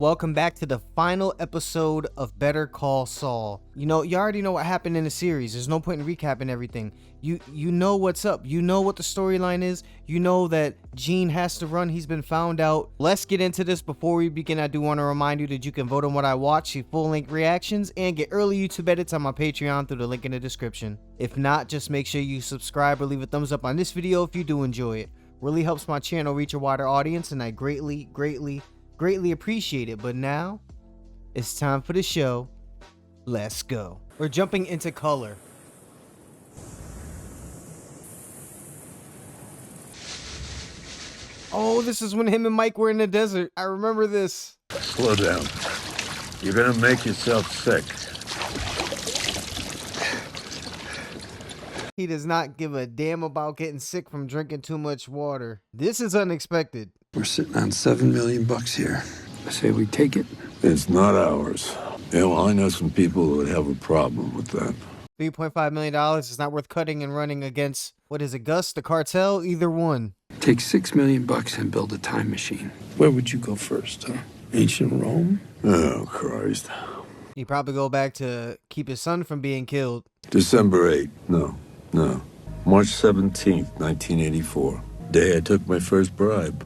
Welcome back to the final episode of Better Call Saul. You already know what happened in the series. There's no point in recapping everything. You know what's up. You know what the storyline is. You know that Gene has to run. He's been found out. Let's get into this. Before we begin, I do want to remind you that you can vote on what I watch, see full-length reactions, and get early YouTube edits on my Patreon through the link in the description. If not, just make sure you subscribe or leave a thumbs up on this video if you do enjoy it. Really helps my channel reach a wider audience, and I greatly appreciate it. But now it's time for the show. Let's go. We're jumping into color. Oh, this is when him and Mike were in the desert. I remember this. Slow down. You're gonna make yourself sick. He does not give a damn about getting sick from drinking too much water. This is unexpected. We're sitting on $7 million here. I say we take it. It's not ours. Yeah, well, I know some people who would have a problem with that. $3.5 million is not worth cutting and running against, what is it, Gus, the cartel? Either one. Take $6 million and build a time machine. Where would you go first, huh? Ancient Rome? Oh, Christ. He'd probably go back to keep his son from being killed. December 8th. No. March 17th, 1984. Day I took my first bribe.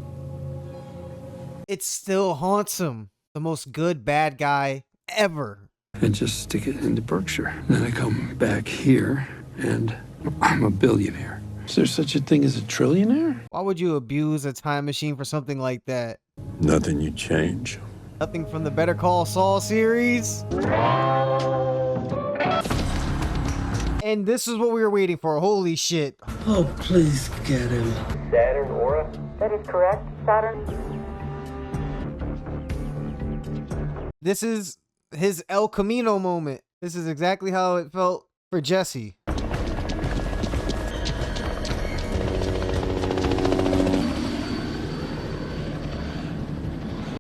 It still haunts him. The most good bad guy ever. And just stick it into Berkshire. Then I come back here, and I'm a billionaire. Is there such a thing as a trillionaire? Why would you abuse a time machine for something like that? Nothing you change. Nothing from the Better Call Saul series. And this is what we were waiting for. Holy shit. Oh, please get him. Saturn Aura? That is correct, Saturn. This is his El Camino moment. This is exactly how it felt for Jesse.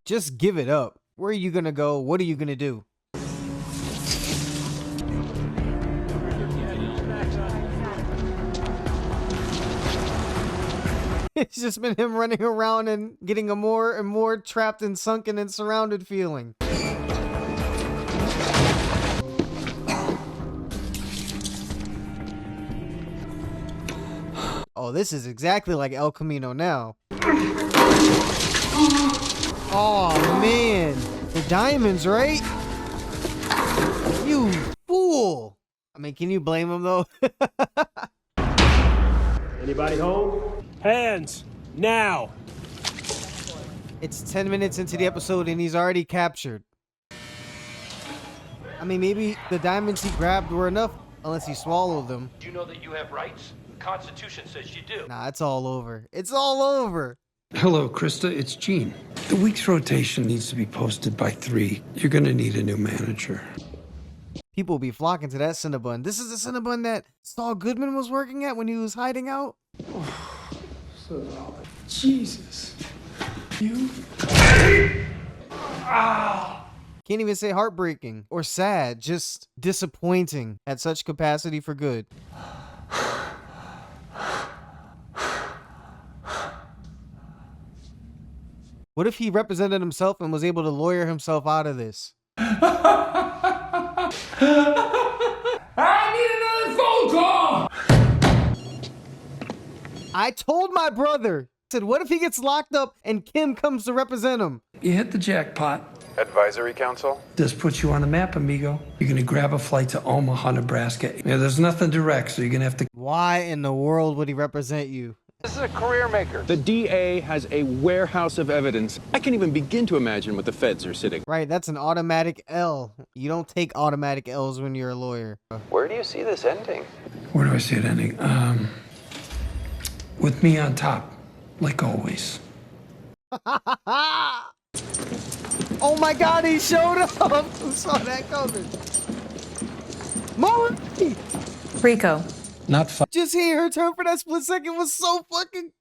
Just give it up. Where are you gonna go? What are you gonna do? It's just been him running around and getting a more and more trapped and sunken and surrounded feeling. Oh, this is exactly like El Camino now. Oh, man. The diamonds, right? You fool. I mean, can you blame him, though? Anybody home? Hands, now! It's 10 minutes into the episode and he's already captured. I mean, maybe the diamonds he grabbed were enough, unless he swallowed them. Do you know that you have rights? The Constitution says you do. Nah, it's all over. It's all over. Hello, Krista. It's Gene. The week's rotation needs to be posted by 3. You're gonna need a new manager. People will be flocking to that Cinnabon. This is the Cinnabon that Saul Goodman was working at when he was hiding out? Jesus. You? Can't even say heartbreaking or sad, just disappointing at such capacity for good. What if he represented himself and was able to lawyer himself out of this? I need another phone call! I told my brother, I said, what if he gets locked up and Kim comes to represent him? You hit the jackpot. Advisory Council? This puts you on the map, amigo. You're gonna grab a flight to Omaha, Nebraska. Yeah, there's nothing direct, so you're gonna have to... Why in the world would he represent you? This is a career maker. The DA has a warehouse of evidence. I can't even begin to imagine what the feds are sitting. Right, that's an automatic L. You don't take automatic L's when you're a lawyer. Where do you see this ending? Where do I see it ending? With me on top, like always. Oh my God, he showed up! Who saw that coming? Molly! Rico. Not fun. Just hearing her turn for that split second was so fucking...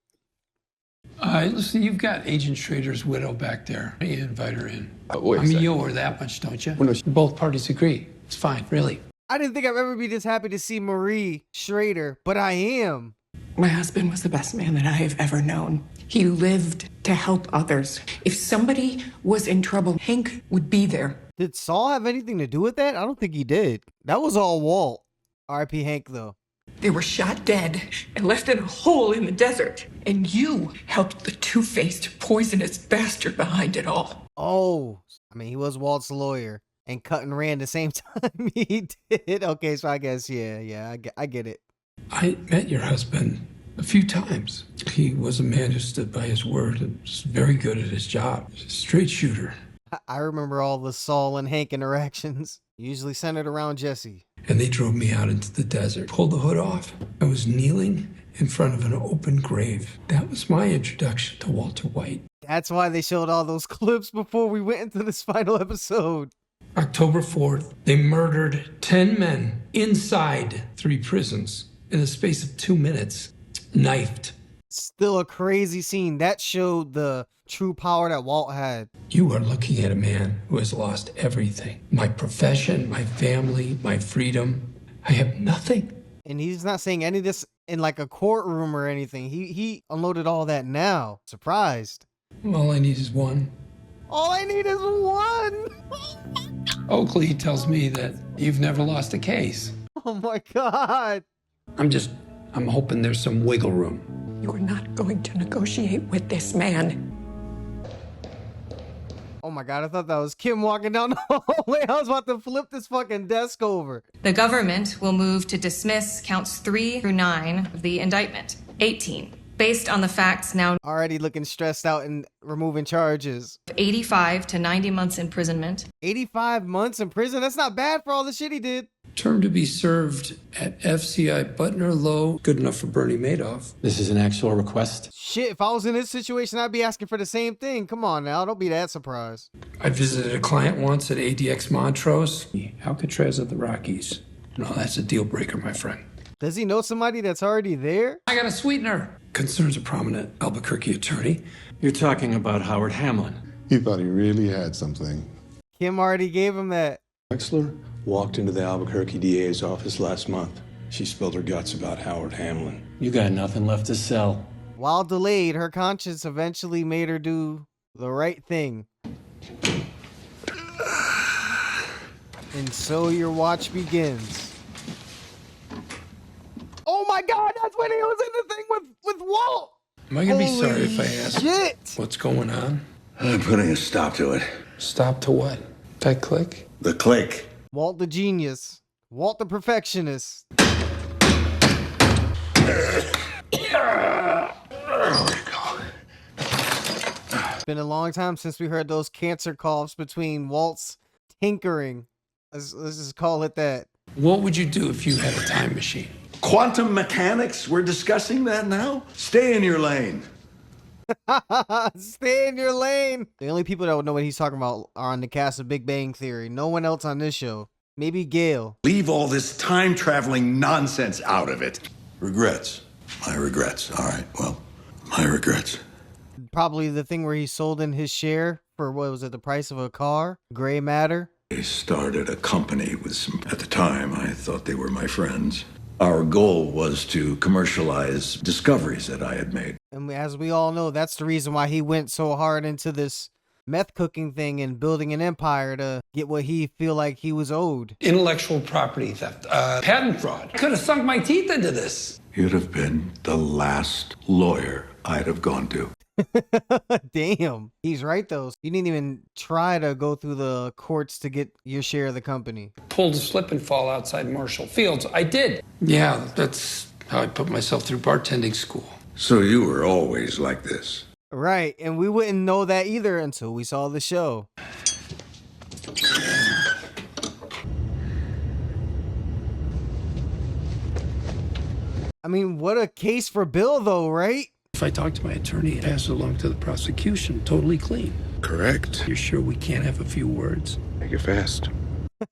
Listen, you've got Agent Schrader's widow back there. You invite her in. Wait a I mean, second. you owe her that much, don't you? Both parties agree. It's fine, really. I didn't think I'd ever be this happy to see Marie Schrader, but I am. My husband was the best man that I have ever known. He lived to help others. If somebody was in trouble, Hank would be there. Did Saul have anything to do with that? I don't think he did. That was all Walt. R.I.P. Hank, though. They were shot dead and left in a hole in the desert. And you helped the two-faced, poisonous bastard behind it all. Oh, I mean, he was Walt's lawyer and cut and ran the same time he did. Okay, so I guess, yeah, I get it. I met your husband a few times. He was a man who stood by his word and was very good at his job. He was a straight shooter. I remember all the Saul and Hank interactions, usually centered around Jesse. And they drove me out into the desert, pulled the hood off. I was kneeling in front of an open grave. That was my introduction to Walter White. That's why they showed all those clips before we went into this final episode. October 4th, they murdered 10 men inside 3 prisons in the space of 2 minutes. Knifed. Still a crazy scene. That showed the true power that Walt had. You are looking at a man who has lost everything. My profession, my family, my freedom. I have nothing. And he's not saying any of this in like a courtroom or anything. He unloaded all that now. Surprised. All I need is one. All I need is one. Oakley tells me that you've never lost a case. Oh my God. I'm hoping there's some wiggle room. You are not going to negotiate with this man. Oh my God, I thought that was Kim walking down the hallway. I was about to flip this fucking desk over. The government will move to dismiss counts 3 through 9 of the indictment. 18. Based on the facts now. Already looking stressed out and removing charges. 85 to 90 months imprisonment. 85 months in prison? That's not bad for all the shit he did. Term to be served at FCI Butner Low. Good enough for Bernie Madoff. This is an actual request. Shit, if I was in this situation, I'd be asking for the same thing. Come on now, don't be that surprised. I visited a client once at ADX Montrose. Alcatraz of the Rockies. No, that's a deal breaker, my friend. Does he know somebody that's already there? I got a sweetener. Concerns a prominent Albuquerque attorney. You're talking about Howard Hamlin. He thought he really had something. Kim already gave him that. Wexler walked into the Albuquerque DA's office last month. She spilled her guts about Howard Hamlin. You got nothing left to sell. While delayed, her conscience eventually made her do the right thing. And so your watch begins. Oh my God, that's when he was in the thing with Walt. Am I gonna be sorry if I ask shit. What's going on? I'm putting a stop to it. Stop to what? That click? The click. Walt the genius. Walt the perfectionist. It's been a long time since we heard those cancer coughs between Walt's tinkering. Let's just call it that. What would you do if you had a time machine? Quantum mechanics? We're discussing that now? Stay in your lane. Stay in your lane. The only people that would know what he's talking about are on the cast of Big Bang Theory. No one else on this show. Maybe Gail. Leave all this time-traveling nonsense out of it. Regrets. My regrets. All right, well, my regrets. Probably the thing where he sold in his share for, what was it, the price of a car? Gray matter? I started a company with some, at the time, I thought they were my friends. Our goal was to commercialize discoveries that I had made. And as we all know, that's the reason why he went so hard into this meth cooking thing and building an empire to get what he feel like he was owed. Intellectual property theft, patent fraud. I could have sunk my teeth into this. You'd have been the last lawyer I'd have gone to. Damn. He's right, though. You didn't even try to go through the courts to get your share of the company. Pulled a slip and fall outside Marshall Fields. I did. Yeah, that's how I put myself through bartending school. So you were always like this. Right, and we wouldn't know that either until we saw the show. I mean, what a case for Bill, though, right? If I talk to my attorney, it passes along to the prosecution, totally clean. Correct. You're sure we can't have a few words? Make it fast.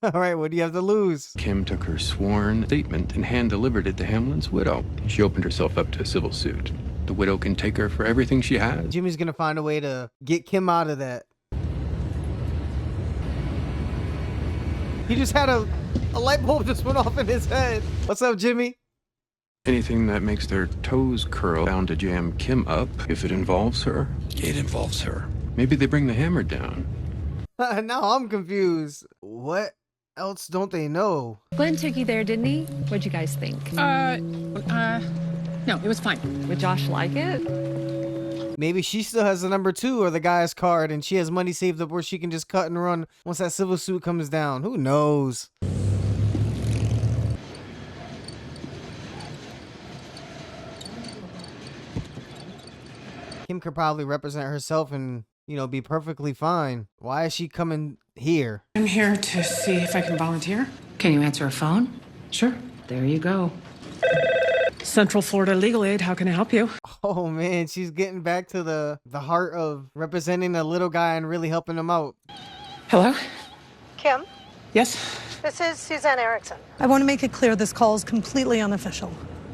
All right, what do you have to lose? Kim took her sworn statement and hand-delivered it to Hamlin's widow. She opened herself up to a civil suit. The widow can take her for everything she has. Jimmy's gonna find a way to get Kim out of that. He just had a light bulb just went off in his head. What's up, Jimmy? Anything that makes their toes curl bound to jam Kim up if it involves her. It involves her. Maybe they bring the hammer down. Now I'm confused. What else don't they know? Glenn took you there, didn't he? What'd you guys think? No, it was fine. Would Josh like it? Maybe she still has the number 2 or the guy's card and she has money saved up where she can just cut and run once that civil suit comes down. Who knows? Kim could probably represent herself and, you know, be perfectly fine. Why is she coming here? I'm here to see if I can volunteer. Can you answer a phone? Sure. There you go. Central Florida Legal Aid, how can I help you? Oh man, she's getting back to the heart of representing a little guy and really helping him out. Hello? Kim, Yes? this is Suzanne Erickson. I want to make it clear this call is completely unofficial.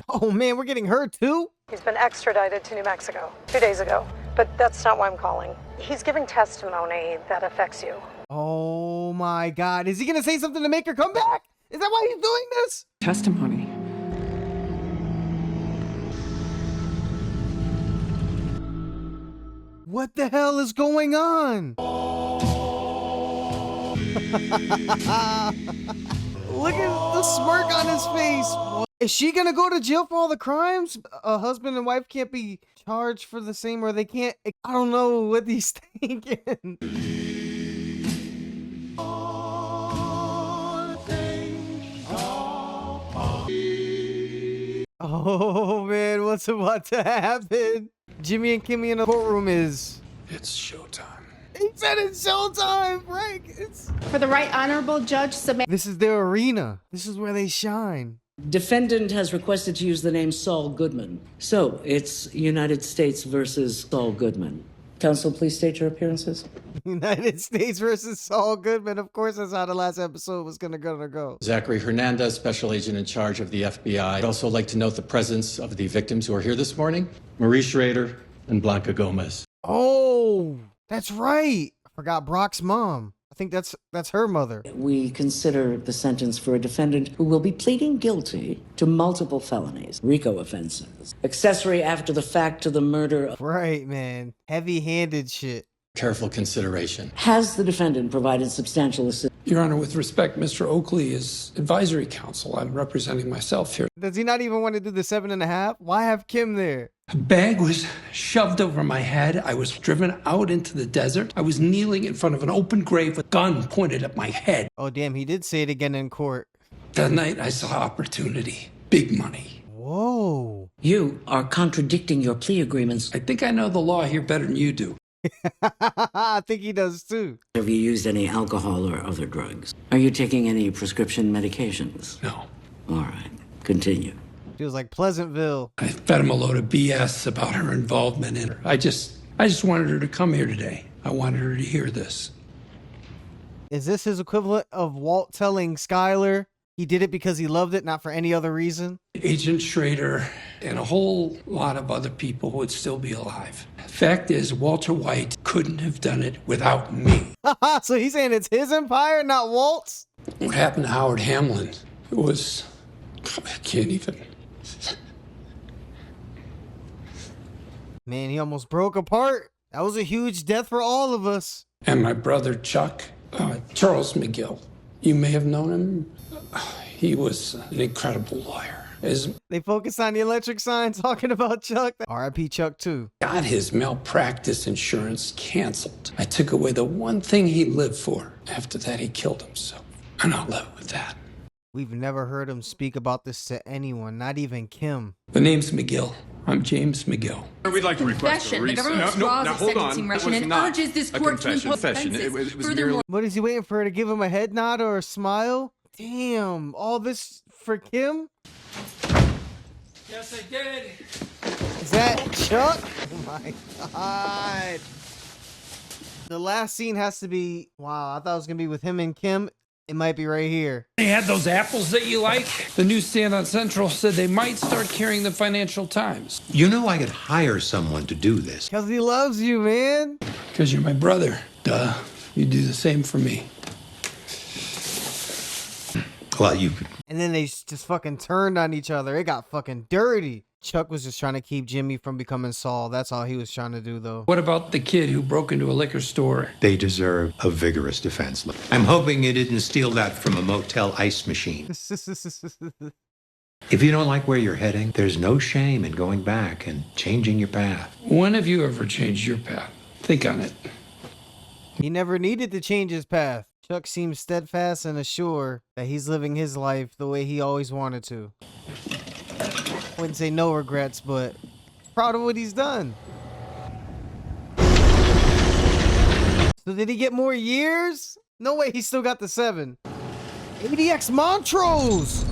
Oh man, we're getting her too? He's been extradited to New Mexico 2 days ago, but that's not why I'm calling. He's giving testimony that affects you. Oh my God, is he gonna say something to make her come back? Is that why he's doing this? Testimony. What the hell is going on? Look at the smirk on his face. Is she gonna go to jail for all the crimes? A husband and wife can't be charged for the same, or they can't. I don't know what he's thinking. Oh man, what's about to happen? Jimmy and Kimmy in the courtroom is... It's showtime. He said it's showtime, Frank. It's... For the Right Honorable Judge Samantha. This is their arena. This is where they shine. Defendant has requested to use the name Saul Goodman. So, it's United States versus Saul Goodman. Counsel, please state your appearances. United States versus Saul Goodman. Of course, that's how the last episode was gonna go. Zachary Hernandez, Special Agent in charge of the FBI. I'd also like to note the presence of the victims who are here this morning, Marie Schrader and Blanca Gomez. Oh, that's right. I forgot Brock's mom. I think that's her mother. We consider the sentence for a defendant who will be pleading guilty to multiple felonies, RICO offenses, accessory after the fact to the murder of... Right, man. Heavy-handed shit. Careful consideration. Has the defendant provided substantial assistance? Your Honor, with respect, Mr. Oakley is advisory counsel. I'm representing myself here. Does he not even want to do the 7.5? Why have Kim there? A bag was shoved over my head. I was driven out into the desert. I was kneeling in front of an open grave with a gun pointed at my head. Oh, damn, he did say it again in court. That night, I saw opportunity. Big money. Whoa. You are contradicting your plea agreements. I think I know the law here better than you do. I think he does too. Have you used any alcohol or other drugs? Are you taking any prescription medications? No. All right, continue. Feels like Pleasantville. I fed him a load of BS about her involvement in her. I just wanted her to come here today. I wanted her to hear this. Is this his equivalent of Walt telling Skyler he did it because he loved it, not for any other reason? Agent Schrader and a whole lot of other people would still be alive. Fact is, Walter White couldn't have done it without me. So he's saying it's his empire, not Walt's? What happened to Howard Hamlin? It was... I can't even... Man, he almost broke apart. That was a huge death for all of us. And my brother Chuck, Charles McGill. You may have known him. He was an incredible lawyer. They focused on the electric sign talking about Chuck. R.I.P. Chuck too. Got his malpractice insurance canceled. I took away the one thing he lived for. After that, he killed himself. I'm not living with that. We've never heard him speak about this to anyone, not even Kim. The name's McGill. I'm James McGill. We'd like to request a The government withdraws its sentencing motion and urges this court to impose sentences. Furthermore, What is he waiting for her to give him a head nod or a smile? Damn, all this for Kim? Yes, I did. Is that Chuck? Oh my God. The last scene has to be, wow, I thought it was going to be with him and Kim. It might be right here. They had those apples that you like? The newsstand on Central said they might start carrying the Financial Times. You know I could hire someone to do this. Because he loves you, man. Because you're my brother. Duh. You do the same for me. Well, you could. And then they just fucking turned on each other. It got fucking dirty. Chuck was just trying to keep Jimmy from becoming Saul. That's all he was trying to do, though. What about the kid who broke into a liquor store? They deserve a vigorous defense. I'm hoping you didn't steal that from a motel ice machine. If you don't like where you're heading, there's no shame in going back and changing your path. When have you ever changed your path? Think on it. He never needed to change his path. Chuck seems steadfast and assured that he's living his life the way he always wanted to. Wouldn't say no regrets, but proud of what he's done. So did he get more years? No way, he still got the 7. ADX Montrose!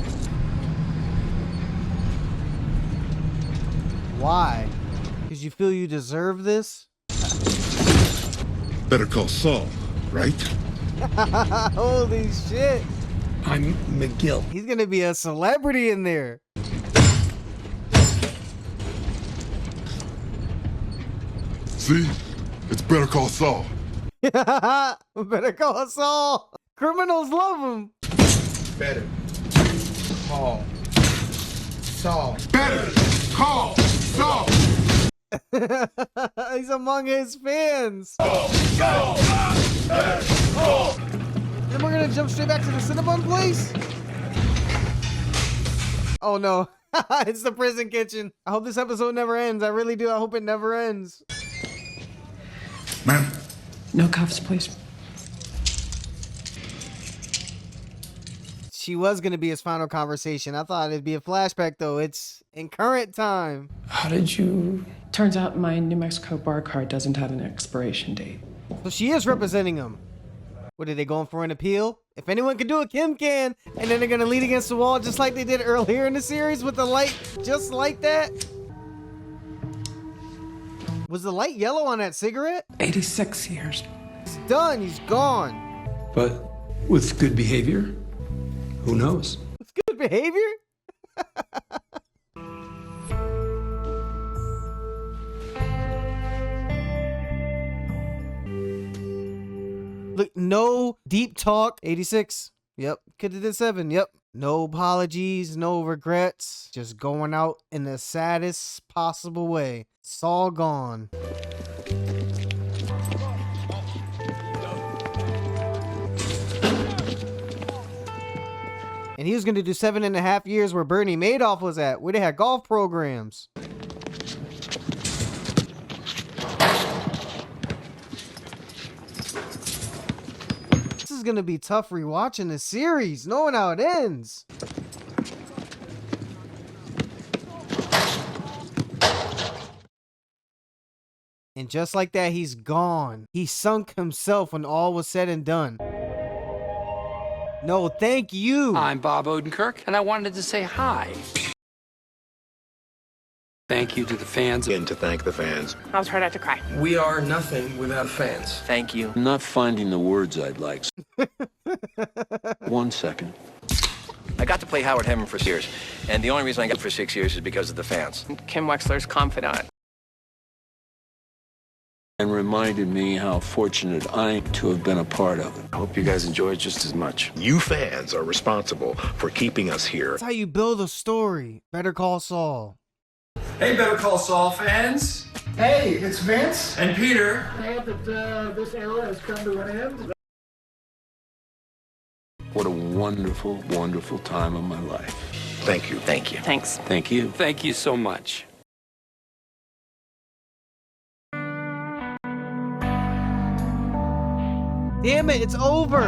Why? Because you feel you deserve this? Better call Saul, right? Holy shit. I'm McGill. He's gonna be a celebrity in there. See? It's Better Call Saul. Better call Saul. Criminals love him. Better call Saul. Better call Saul. He's among his fans. Go! Then we're gonna jump straight back to the Cinnabon place? Oh no. It's the prison kitchen. I hope this episode never ends. I really do. I hope it never ends. Ma'am. No cuffs, please. She was gonna be his final conversation. I thought it'd be a flashback though. It's in current time. How did you... Turns out my New Mexico bar card doesn't have an expiration date. So she is representing him. What, are they going for an appeal? If anyone can do it, Kim can. And then they're gonna lean against the wall just like they did earlier in the series with the light just like that. Was the light yellow on that cigarette? 86 years. He's done. He's gone. But with good behavior, who knows? With good behavior? Look, no deep talk. 86. Yep. Could have did 7. Yep. No apologies, no regrets. Just going out in the saddest possible way. It's all gone. And he was going to do 7.5 years where Bernie Madoff was at, where they had golf programs. This is going to be tough rewatching the series, knowing how it ends. And just like that, he's gone. He sunk himself when all was said and done. No, thank you. I'm Bob Odenkirk, and I wanted to say hi. Thank you to the fans. And to thank the fans. I'll try not to cry. We are nothing without fans. Thank you. I'm not finding the words I'd like. 1 second. I got to play Howard Hammond for 6 years, and the only reason I got for 6 years is because of the fans. Kim Wexler's confidant. And reminded me how fortunate I am to have been a part of it. I hope you guys enjoy it just as much. You fans are responsible for keeping us here. That's how you build a story. Better Call Saul. Hey, Better Call Saul fans. Hey, it's Vince. And Peter. Glad that this era has come to an end. What a wonderful, wonderful time of my life. Thank you. Thank you. Thanks. Thank you. Thank you so much. Damn it, it's over.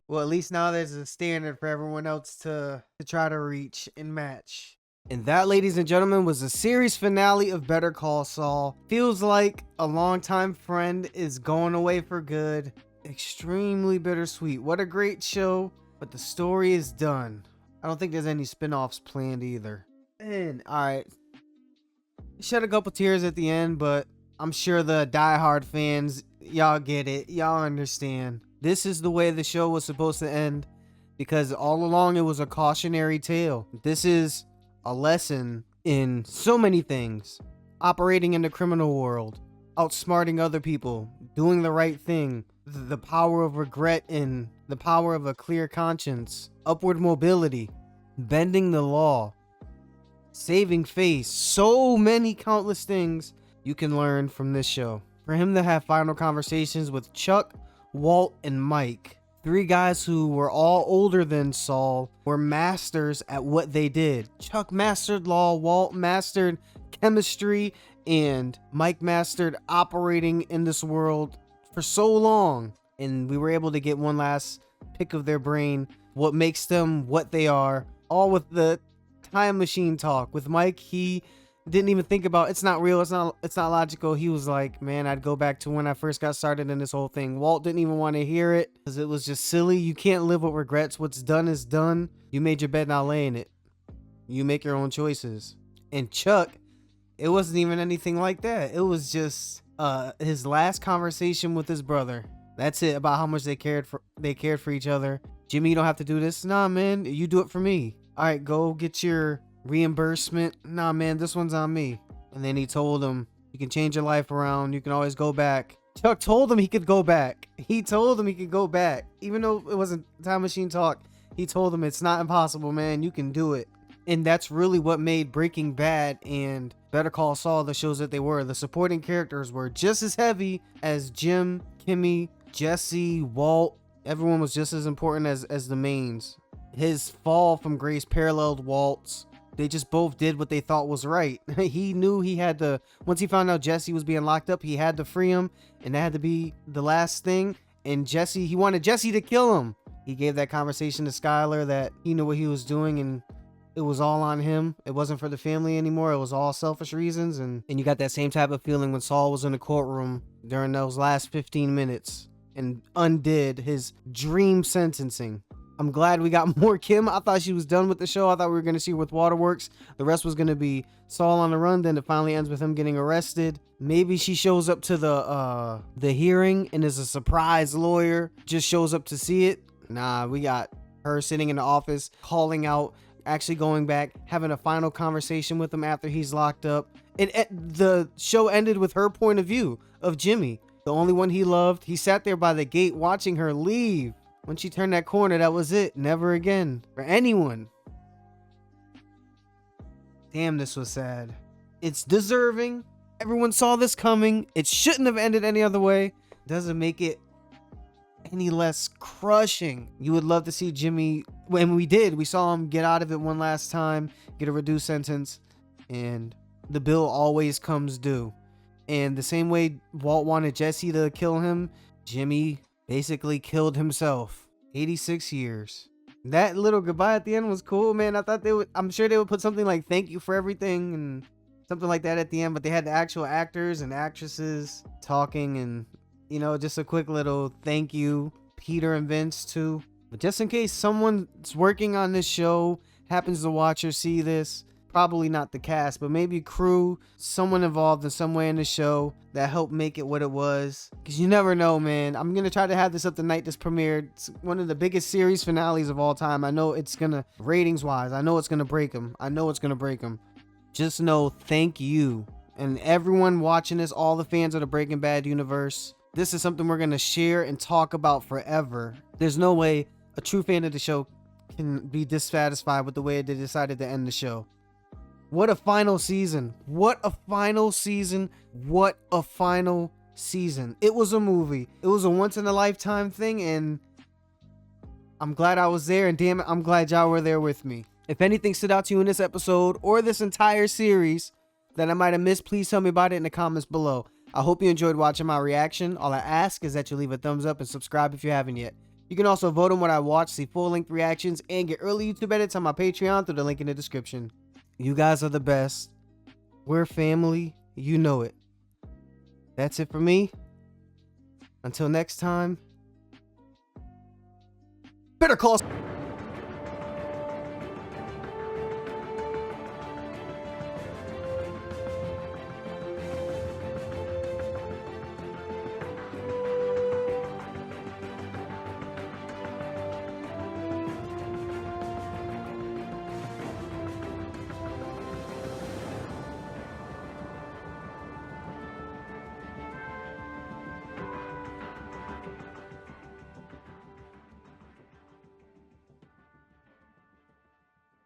Well, at least now there's a standard for everyone else to try to reach and match. And that, ladies and gentlemen, was the series finale of Better Call Saul. Feels like a longtime friend is going away for good. Extremely bittersweet. What a great show, but the story is done. I don't think there's any spin-offs planned either. And, alright. Shed a couple tears at the end, but I'm sure the diehard fans, y'all get it. Y'all understand. This is the way the show was supposed to end, because all along it was a cautionary tale. This is a lesson in so many things. Operating in the criminal world. outsmarting other people, doing the right thing, the power of regret and the power of a clear conscience, upward mobility, bending the law, saving face. So many countless things you can learn from this show. For him to have final conversations with Chuck, Walt, and Mike, 3 guys who were all older than Saul, were masters at what they did. Chuck mastered law, Walt mastered chemistry, and Mike mastered operating in this world for so long. And we were able to get one last pick of their brain, what makes them what they are, all with the time machine talk. With Mike, he didn't even think about it's not real, it's not logical. He was like, man, I'd go back to when I first got started in this whole thing. Walt didn't even want to hear it because it was just silly. You can't live with regrets. What's done is done. You made your bed, now lay in it. You make your own choices. And Chuck, it wasn't even anything like that. It was just his last conversation with his brother. That's it, about how much they cared for each other. Jimmy, you don't have to do this. Nah, man, you do it for me. All right, go get your reimbursement. Nah, man, this one's on me. And then he told him, you can change your life around. You can always go back. Chuck told him he could go back. He told him he could go back. Even though it wasn't time machine talk, he told him it's not impossible, man. You can do it. And that's really what made Breaking Bad and Better Call Saul the shows that they were. The supporting characters were just as heavy as Jim, Kimmy, Jesse, Walt. Everyone was just as important as the mains. His fall from grace paralleled Walt's. They just both did what they thought was right. He knew he had to, once he found out Jesse was being locked up, he had to free him, and that had to be the last thing. And Jesse, he wanted Jesse to kill him. He gave that conversation to Skylar that he knew what he was doing, and it was all on him. It wasn't for the family anymore. It was all selfish reasons. And you got that same type of feeling when Saul was in the courtroom during those last 15 minutes and undid his dream sentencing. I'm glad we got more Kim. I thought she was done with the show. I thought we were going to see her with Waterworks. The rest was going to be Saul on the run. Then it finally ends with him getting arrested. Maybe she shows up to the hearing and is a surprise lawyer. Just shows up to see it. Nah, we got her sitting in the office, calling out, actually going back, having a final conversation with him after he's locked up. The show ended with her point of view of Jimmy, the only one he loved. He sat there by the gate watching her leave. When she turned that corner, that was it. Never again for anyone. Damn, this was sad. It's deserving. Everyone saw this coming. It shouldn't have ended any other way. Doesn't make it any less crushing. You would love to see Jimmy, when we did, we saw him get out of it one last time, get a reduced sentence, and the bill always comes due. And the same way Walt wanted Jesse to kill him, Jimmy basically killed himself. 86 years. That little goodbye at the end was cool, man. I thought I'm sure they would put something like thank you for everything and something like that at the end, but they had the actual actors and actresses talking, and you know, just a quick little thank you. Peter and Vince too. But just in case someone's working on this show happens to watch or see this, probably not the cast, but maybe crew, someone involved in some way in the show that helped make it what it was. Because you never know, man. I'm going to try to have this up the night this premiered. It's one of the biggest series finales of all time. I know it's going to, ratings wise, I know it's going to break them. Just know, thank you. And everyone watching this, all the fans of the Breaking Bad universe, this is something we're going to share and talk about forever. There's no way a true fan of the show can be dissatisfied with the way they decided to end the show. What a final season. What a final season. What a final season. It was a movie. It was a once in a lifetime thing, and I'm glad I was there, and damn it, I'm glad y'all were there with me. If anything stood out to you in this episode or this entire series that I might have missed, please tell me about it in the comments below. I hope you enjoyed watching my reaction. All I ask is that you leave a thumbs up and subscribe if you haven't yet. You can also vote on what I watch, see full-length reactions, and get early YouTube edits on my Patreon through the link in the description. You guys are the best. We're family. You know it. That's it for me. Until next time. Better Call Saul.